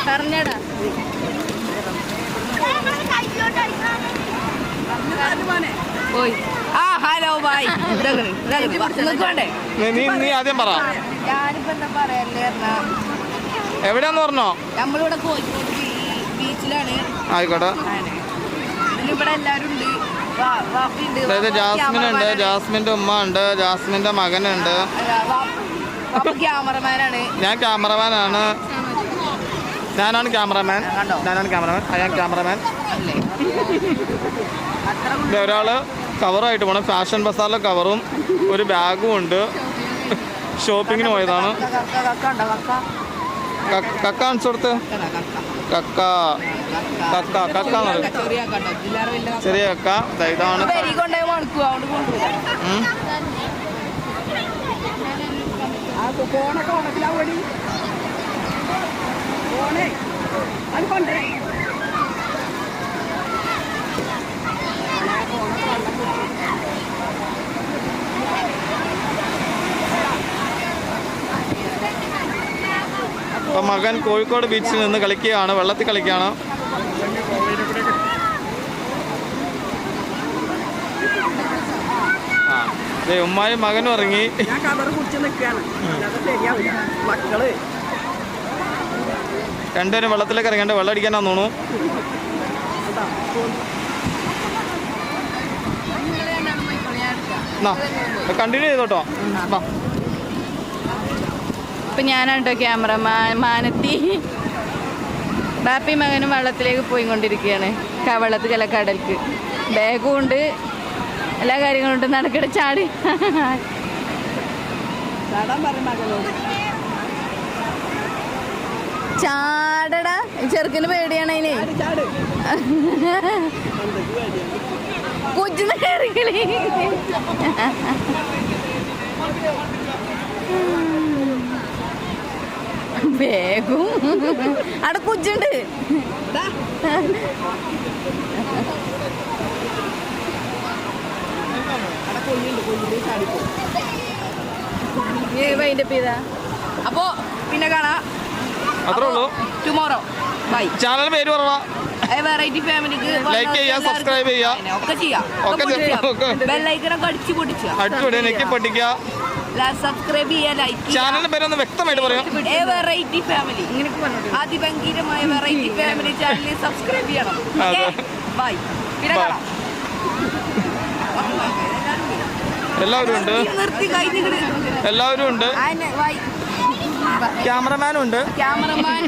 പറഞ്ഞടാ പോയി. ആ hello bye. നീ ആദ്യം പറ. ഞാനിപ്പോ എന്താ പറയല്ലേ പറഞ്ഞാ എവിടെയാന്ന് പറഞ്ഞോ? നമ്മളിവിടെ കോഴിക്കോട് ബീച്ചിലാണ്. ആയിക്കോട്ടെ. ഇവിടെ എല്ലാരും ഉണ്ട്. അതായത് ജാസ്മിൻ ഉണ്ട്, ജാസ്മിന്റെ ഉമ്മ ഉണ്ട്, ജാസ്മിന്റെ മകനുണ്ട്. ക്യാമറമാനാണ്. ഞാൻ ക്യാമറമാനാണ്. ഞാനാണ് ക്യാമറമാൻ. അയാൾ ക്യാമറമാൻ. ഒരാള് കവറായിട്ട് പോണം. ഫാഷൻ ബസാറിലെ കവറും ഒരു ബാഗും ഉണ്ട്. ഷോപ്പിങ്ങിന് പോയതാണ്. കക്ക കാണിച്ചു കൊടുത്ത്. കക്ക കക്ക കക്ക ചെറിയ കക്ക. ഇതാണ് അപ്പം മകൻ കോഴിക്കോട് ബീച്ചിൽ നിന്ന് കളിക്കുകയാണ്, വെള്ളത്തിൽ കളിക്കുകയാണ്. ഉമ്മായും മകനും ഇറങ്ങി. രണ്ടുപേരും വെള്ളത്തിലേക്ക് ഇറങ്ങേണ്ട, വെള്ളം അടിക്കാനാന്ന് തോന്നുന്നു. കണ്ടിന്യൂ ചെയ്തോട്ടോ. ഇപ്പം ഞാനാണ് കേട്ടോ ക്യാമറമാൻ. മാനത്തി ബാപ്പി മകനും വെള്ളത്തിലേക്ക് പോയിക്കൊണ്ടിരിക്കുകയാണ്. വെള്ളത്തിൽ കടൽക്ക് ബാഗും ഉണ്ട്, എല്ലാ കാര്യങ്ങളും ഉണ്ട്. നടക്കട ചാടി ചാടടാ. ചെറുക്കിന് പേടിയാണ് അതിന്. കൊച്ചിന്ന് കയറിക്കളി. വേഗം അവിടെ കുജുണ്ട്. അപ്പോ പിന്നെ കാണാം. അത്രേ ഉള്ളൂ. Tomorrow bye. ചാനൽ പേര് പറ. വെറൈറ്റി ഫാമിലിക്ക് ലൈക്ക് ചെയ്യുക, സബ്സ്ക്രൈബ് ചെയ്യുക, ഒക്കെ ചെയ്യാം. ബെല്ലൈക്കണൊക്കെ അടിച്ചു പൊട്ടിക്കുക. സബ്സ്ക്രൈബ് ചെയ്യുക, ലൈക്ക് ചെയ്യുക. ചാനലിന്റെ പേരൊന്ന് വ്യക്തമായിട്ട് പറയാം. വെറൈറ്റി ഫാമിലി, അതിഭംഗീരമായ വെറൈറ്റി ഫാമിലി ചാനലിൽ സബ്സ്ക്രൈബ് ചെയ്യണം. ബൈ. പിന്നെ കാണാം. എല്ലാവരും ഉണ്ട്. എല്ലാവരും ഉണ്ട്. ക്യാമറമാനും ഉണ്ട്. ക്യാമറമാൻ